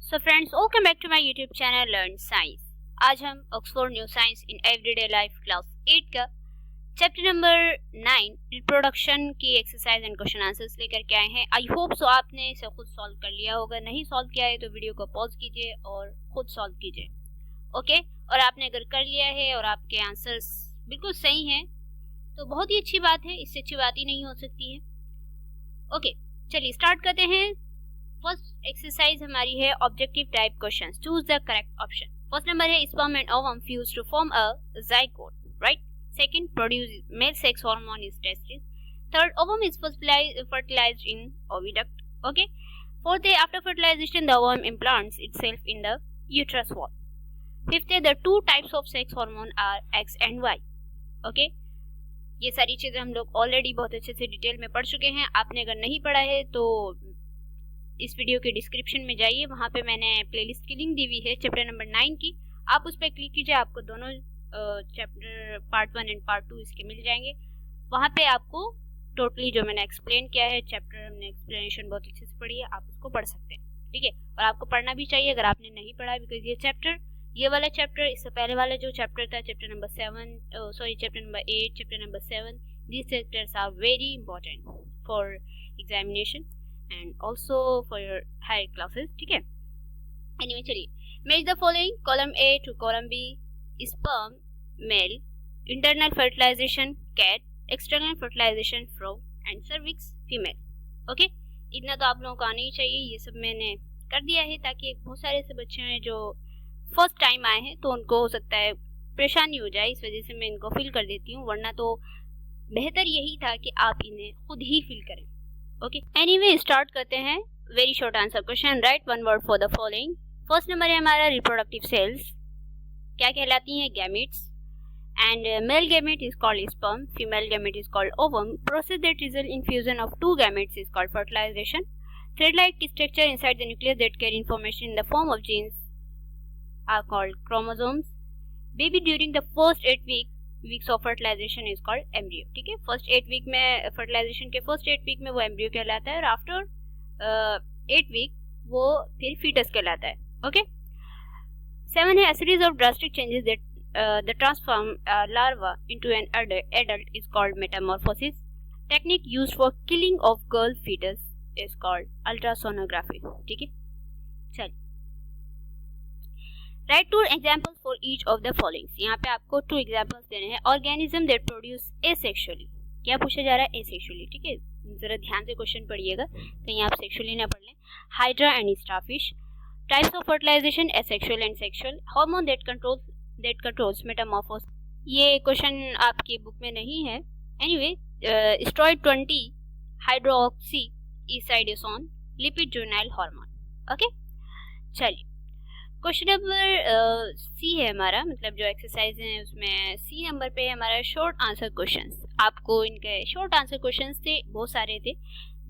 So friends, welcome back to my YouTube channel learn science. आज हम Oxford new science in everyday life class 8 का chapter number 9 reproduction की exercise and question answers लेकर के आए हैं। आई होप सो आपने इसे खुद सॉल्व कर लिया होगा। नहीं सॉल्व किया है तो वीडियो को पॉज कीजिए और खुद सॉल्व कीजिए। ओके, और आपने अगर कर लिया है और आपके आंसर्स बिल्कुल सही हैं तो बहुत ही अच्छी बात है, इससे अच्छी बात ही नहीं हो सकती है। ओके, चलिए स्टार्ट करते हैं। फर्स्ट एक्सरसाइज हमारी है objective type questions. Choose the correct option. First number है sperm and ovum fuse to form a zygote, right? Second, produce male sex hormone is testis. Third, ovum is fertilized in oviduct. Okay. Fourth, after fertilization the ovum implants itself in the uterus wall. Fifth, the two types of sex hormone are X and Y. Okay. ये सारी चीजें हम लोग already बहुत अच्छे से detail में पढ़ चुके हैं। आपने अगर नहीं पढ़ा है तो इस वीडियो के डिस्क्रिप्शन में जाइए, वहाँ पे मैंने प्लेलिस्ट की लिंक दी हुई है चैप्टर नंबर 9 की। आप उस पर क्लिक कीजिए, आपको दोनों चैप्टर पार्ट 1 एंड पार्ट 2 इसके मिल जाएंगे। वहाँ पे आपको टोटली जो मैंने एक्सप्लेन किया है चैप्टर, हमने एक्सप्लेनेशन बहुत अच्छे से पढ़ी है, आप उसको पढ़ सकते हैं। ठीक है, और आपको पढ़ना भी चाहिए अगर आपने नहीं पढ़ा, बिकॉज ये वाला चैप्टर, इससे पहले वाला जो चैप्टर था chapter number 8, chapter number 7, these chapters are very important for examination and also for your higher classes. ठीक है, anyway चलिए match the following column A to column B. sperm male, internal fertilization cat, external fertilization frog and cervix female. Okay, इतना तो आप लोगों को आना ही चाहिए। ये सब मैंने कर दिया है ताकि बहुत सारे ऐसे बच्चे हैं जो फर्स्ट टाइम आए हैं तो उनको हो सकता है परेशानी हो जाए, इस वजह से मैं इनको फिल कर देती हूँ, वरना तो बेहतर यही था कि आप इन्हें खुद ही फिल करें। ओके, एनीवे स्टार्ट करते हैं। Very short answer question, write one word for the following. First number है हमारा रिप्रोडक्टिव सेल्स, क्या कहलाती हैं? Gametes. And male gamete is called sperm, female gamete is called ovum. Process that result in fusion of two gametes is called fertilization. Thread like structure inside the nucleus that carry information in the form of genes are called chromosomes. Baby during the first 8 weeks of fertilization is called embryo. ठीक है, first 8 week में fertilisation के first 8 week में वो embryo कहलाता है और after 8 week वो फिर फीटस कहलाता है। ओके, 7 है series of drastic changes that transform larva into an adult is called metamorphosis. Technique used for killing of girl fetus is called ultrasonography. ठीक है, चलिए right two examples for each of the followings. यहाँ पे आपको 2 examples देने हैं। Organism that produce asexually, क्या पूछा जा रहा है? एसेक्सुअली। ठीक है, जरा ध्यान से क्वेश्चन पढ़िएगा, कहीं आप सेक्सुअली ना पढ़ लें। Hydra and starfish. Types of fertilization asexual and sexual. Hormone that controls metamorphosis. ये क्वेश्चन आपकी बुक में नहीं है। Anyway, steroid 20 hydroxy ecdysone lipid juvenile hormone. Okay, चलिए क्वेश्चन नंबर सी है हमारा, मतलब जो एक्सरसाइज है उसमें सी नंबर पे हमारा शॉर्ट आंसर क्वेश्चंस। आपको इनके शॉर्ट आंसर क्वेश्चंस थे, बहुत सारे थे,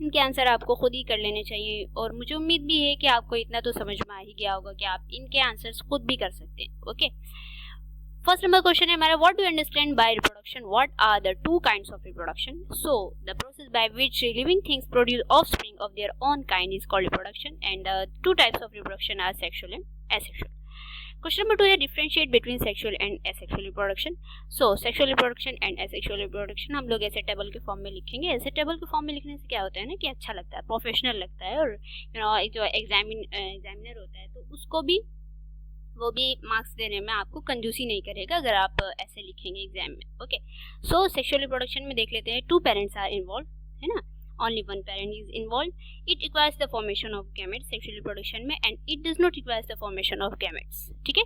इनके आंसर आपको खुद ही कर लेने चाहिए और मुझे उम्मीद भी है कि आपको इतना तो समझ में आ ही गया होगा कि आप इनके आंसर्स खुद भी कर सकते हैं। ओके, फर्स्ट नंबर क्वेश्चन है हमारा, what do you understand by reproduction? What are the 2 kinds of reproduction? So the process by which living things produce offspring of their own kind is called reproduction and the 2 types of reproduction are sexual and asexual. Question number 2 है differentiate between sexual and asexual reproduction. So sexual reproduction and asexual reproduction हम लोग ऐसे table के form में लिखेंगे। ऐसे table के form में लिखने से क्या होता है ना कि अच्छा लगता है, प्रोफेशनल लगता है, और जो एग्जामिनर होता है तो उसको भी वो भी मार्क्स देने में आपको कंजूसी नहीं करेगा अगर आप ऐसे लिखेंगे एग्जाम में। ओके, सो सेक्सुअल रिप्रोडक्शन में देख लेते हैं। 2 पेरेंट्स आर इन्वॉल्व, है ना, only one parent is involved. It requires the formation of gametes sexual reproduction में, and it does not require the formation of gametes. ठीक है,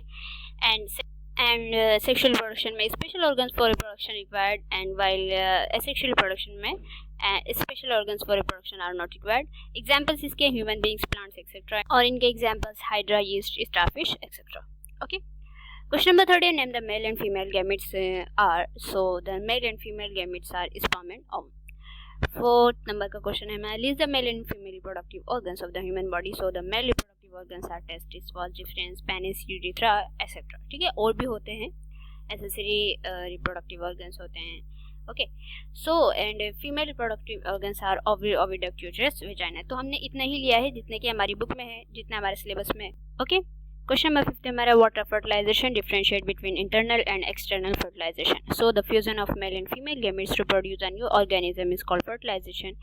and sexual reproduction में special organs for reproduction required, and while asexual reproduction में special organs for reproduction are not required. Examples इसके human beings, plants, etc. और इनके examples hydra, yeast, starfish, etc. Okay. Question number 3 name the male and female gametes are. So the male and female gametes are sperm and ovum. 4th number का question है हमारा, list the male and female reproductive organs of the human body. So the male reproductive organs are testis, vas deferens, penis, urethra, etc. ठीक है, और भी होते हैं, accessory reproductive organs होते हैं, okay so and female reproductive organs are oviduct, uterus, vagina. तो हमने इतना ही लिया है जितने कि हमारी बुक में है, जितना हमारे सिलेबस में है। ओके क्वेश्चन नंबर 5 हमारा water fertilization differentiate between internal and external fertilization. So the fusion of male and female gametes to produce a new organism is called fertilization.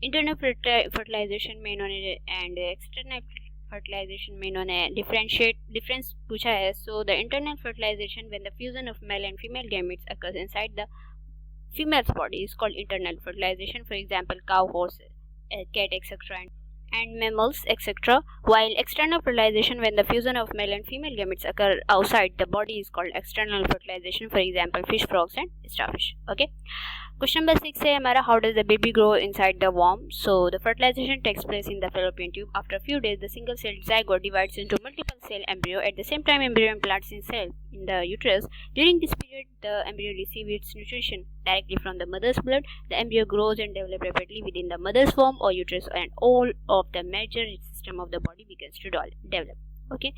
Internal fertilization में इन्होंने and external fertilization में इन्होंने difference पूछा है। So the internal fertilization when the fusion of male and female gametes occurs inside the female's body is called internal fertilization. For example, cow, horse, cat, etc. and mammals, etc. While external fertilization when the fusion of male and female gametes occur outside the body is called external fertilization. For example, fish, frogs and starfish. Okay. Question number 6 है हमारा how does the baby grow inside the womb? So the fertilization takes place in the fallopian tube. After a few days, the single celled zygote divides into multiple cell embryo. At the same time, embryo implants itself in the uterus. During this period, the embryo receives its nutrition directly from the mother's blood. The embryo grows and develops rapidly within the mother's womb or uterus, and all of the major system of the body begins to develop. Okay.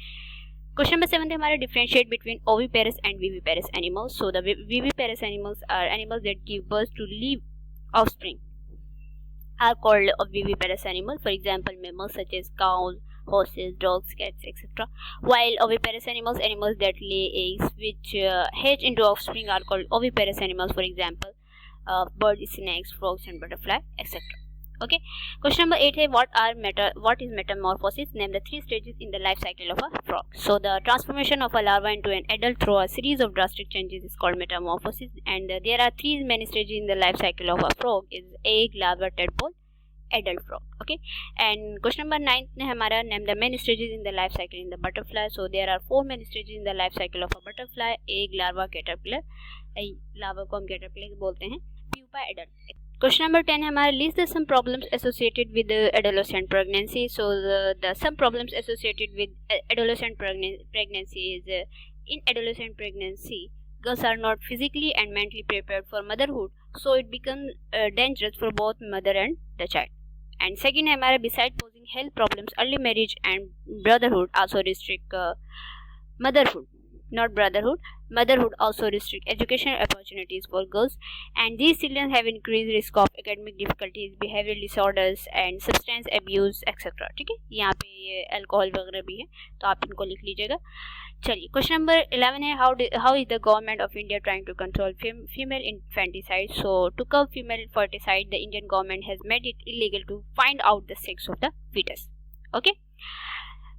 Question number 7 हमारा differentiate between oviparous and viviparous animals. So the viviparous animals are animals that give birth to live offspring are called viviparous animals. For example, mammals such as cows, horses, dogs, cats, etc. While oviparous animals that lay eggs which hatch into offspring are called oviparous animals. For example, birds, snakes, frogs and butterfly, etc. Okay. Question number 8 है what is metamorphosis? Name the 3 stages in the life cycle of a frog. So the transformation of a larva into an adult through a series of drastic changes is called metamorphosis, and there are 3 main stages in the life cycle of a frog is egg, larva, tadpole, adult frog. Okay. And question number 9 ने हमारा name the main stages in the life cycle in the butterfly. So there are 4 main stages in the life cycle of a butterfly: egg, larva, caterpillar. Larva को हम caterpillar बोलते हैं, pupa, adult. Question number 10 हमारा list the some problems associated with adolescent pregnancy. So the some problems associated with adolescent pregnancy is in adolescent pregnancy girls are not physically and mentally prepared for motherhood, so it becomes dangerous for both mother and the child. And second है हमारा besides posing health problems, early marriage and brotherhood also restrict motherhood, not brotherhood. Motherhood also restrict educational opportunities for girls, and these children have increased risk of academic difficulties, behavioral disorders and substance abuse, etc. ठीक है, यहाँ पे ये alcohol वगैरह भी है, तो आप इनको लिख लीजिएगा। चलिए क्वेश्चन नंबर 11 है how is the government of India trying to control female infanticide? So to curb female infanticide, the Indian government has made it illegal to find out the sex of the fetus. Okay.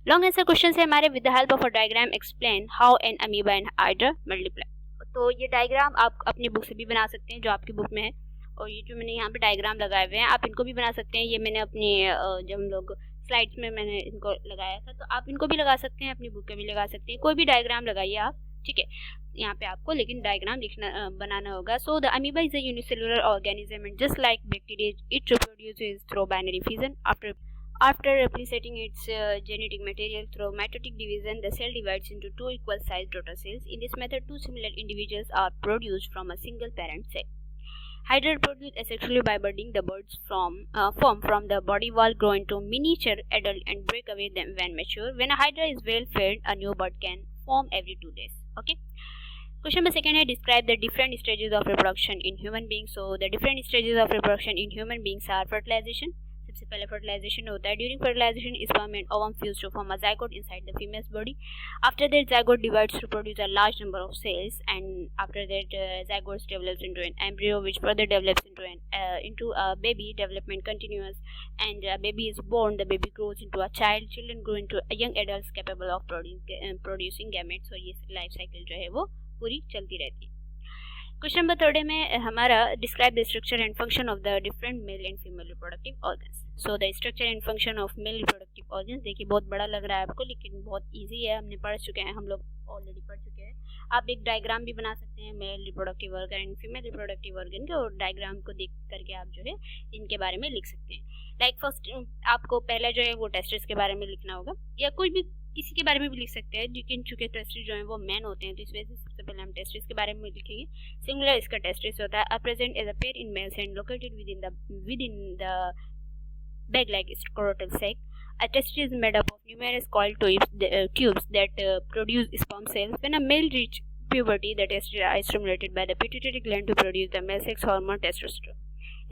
Long answer question है हमारे with the help of a diagram explain how an amoeba and hydra multiply. तो ये diagram आप अपनी book से भी बना सकते हैं जो आपकी बुक में है, और ये जो मैंने यहाँ पे डायग्राम लगाए हुए हैं आप इनको भी बना सकते हैं। ये मैंने अपनी जब हम लोग स्लाइड्स में मैंने इनको लगाया था, तो आप इनको भी लगा सकते हैं, अपनी बुक में भी लगा सकते हैं, कोई भी डायग्राम लगाइए आप, ठीक है। यहाँ पे आपको लेकिन डायग्राम लिखना बनाना होगा। So the amoeba is a unicellular organism and just like bacteria it reproduces through binary fission. After replicating its genetic material through mitotic division, the cell divides into 2 equal-sized daughter cells. In this method, 2 similar individuals are produced from a single parent cell. Hydra reproduce asexually by budding. The birds form from the body wall, grow into miniature adult, and break away them when mature. When a hydra is well fed, a new bud can form every 2 days. Okay. Question number 2 है describe the different stages of reproduction in human beings. So the different stages of reproduction in human beings are fertilization. सबसे पहले fertilization होता है। During fertilization sperm and ovum fuse to form a zygote inside the female's body. After that zygote divides to produce a large number of cells, and after that zygote develops into an embryo which further develops into a baby. Development continuous and a baby is born. The baby grows into a child. Children grow into a young adults capable of producing gametes. और ये life cycle जो है वो पूरी चलती रहती है। Question number 3 में हमारा describe the structure and function of the different mail and female reproductive organs. So the structure and function of male reproductive organs, देखिए बहुत बड़ा लग रहा है आपको, लेकिन बहुत इजी है, हमने पढ़ चुके हैं, हम लोग ऑलरेडी पढ़ चुके हैं। आप एक डायग्राम भी बना सकते हैं male reproductive organ and female reproductive organ के, और डायग्राम को देख करके आप जो है इनके बारे में लिख सकते हैं। लाइक फर्स्ट आपको पहले जो है वो टेस्टिस के बारे में लिखना होगा, या कोई भी किसी के बारे में भी लिख सकते हैं, लेकिन चूंकि टेस्टिस जो है वो मैन होते हैं तो इस वजह से सबसे पहले हम टेस्टिस के बारे में लिखेंगे। सिंगुलर इसका टेस्टिस होता है। A present as a pair in males and located within the bag like scrotal sac. A testis is made up of numerous coiled tubes that produce sperm cells. When a male reaches puberty, the testes are stimulated by the pituitary gland to produce the male sex hormone testosterone.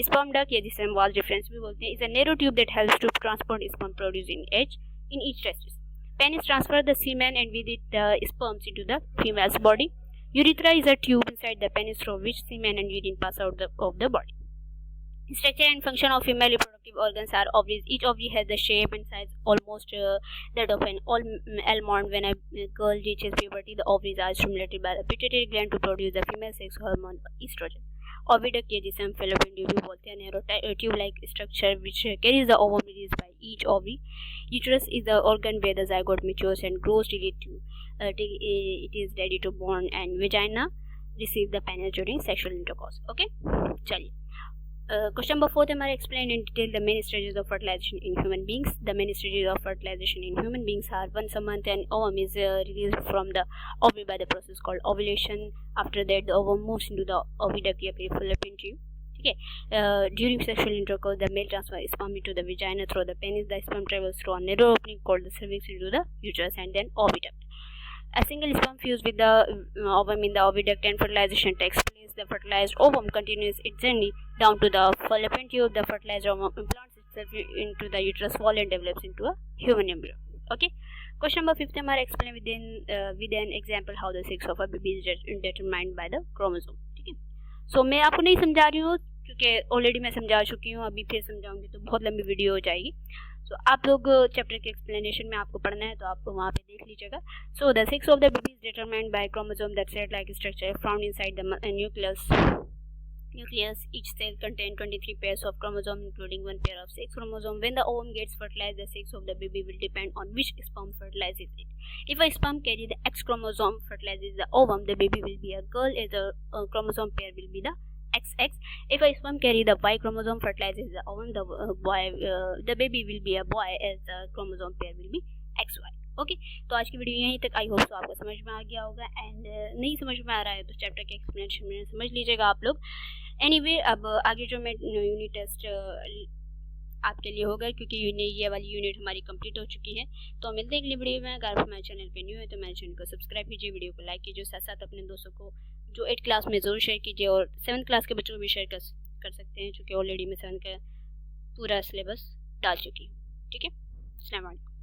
Sperm duct, या जिसे हम valve difference भी बोलते हैं, is a narrow tube that helps to transport sperm produced in each testis. Penis transfers the semen and with it the sperms into the female's body. Urethra is a tube inside the penis through which semen and urine pass out of the body. Structure and function of female reproductive organs are ovaries. Each ovary has the shape and size almost that of an almond. When a girl reaches puberty, the ovaries are stimulated by the pituitary gland to produce the female sex hormone estrogen. Oviduct, जिसे हम fallopian tube भी बोलते हैं, narrow tube-like structure which carries the ovum released by each ovary. Uterus is the organ where the zygote matures and grows till it is ready to born, and vagina receive the penis during sexual intercourse. Okay, चलिए. Question number 4 हमारा explain in detail the main stages of fertilization in human beings. The main stages of fertilization in human beings are once a month an ovum is released from the ovary by the process called ovulation. After that the ovum moves into the oviduct या फिर fallopian tube. ठीक है. During sexual intercourse the male transfers sperm into the vagina through the penis. The sperm travels through a narrow opening called the cervix into the uterus and then oviduct. A single sperm fused with the ovum in the oviduct and fertilization takes place. The fertilized ovum continues its journey down to the fallopian tube. The fertilized ovum implants itself into the uterus wall and develops into a human embryo. Okay. Question number 5 हमारा explain with an example how the sex of a baby is determined by the chromosome. ठीक है. So मैं आपको नहीं समझा रही हूँ क्योंकि ऑलरेडी मैं समझा चुकी हूँ. अभी फिर समझाऊंगी तो बहुत लंबी वीडियो हो जाएगी. सो आप लोग चैप्टर के एक्सप्लेनेशन में आपको पढ़ना है तो आपको वहाँ पे देख लीजिएगा. So the sex of the baby is determined by chromosome that set like structure found inside the nucleus. Each cell contains 23 pairs of chromosomes, including one pair of sex chromosomes. When the ovum gets fertilized, the sex of the baby will depend on which sperm fertilizes it. If a sperm carries the X chromosome fertilizes the ovum, the baby will be a girl, as the chromosome pair will be the XX. If a sperm carries the Y chromosome fertilizes the ovum, the baby will be a boy, as the chromosome pair will be XY. Okay, तो आज की video यहीं तक. I hope तो आपको समझ में आ गया होगा. एंड नहीं समझ में आ रहा है तो चैप्टर के एक्सप्लेनेशन में समझ लीजिएगा आप लोग. एनीवे, अब आगे जो मैं यूनिट टेस्ट आपके लिए होगा क्योंकि ये वाली यूनिट हमारी कंप्लीट हो चुकी है. तो मिलते हैं अगली वीडियो में. अगर आप हमारे चैनल पे न्यू है तो मेरे चैनल को सब्सक्राइब कीजिए, वीडियो को लाइक कीजिए, साथ साथ अपने दोस्तों को जो 8th क्लास में ज़रूर शेयर कीजिए और 7th क्लास के बच्चों को भी शेयर कर सकते हैं, चूँकि ऑलरेडी मैं 7th का पूरा सिलेबस डाल चुकी हूँ. ठीक है. अस्सलाम वालेकुम.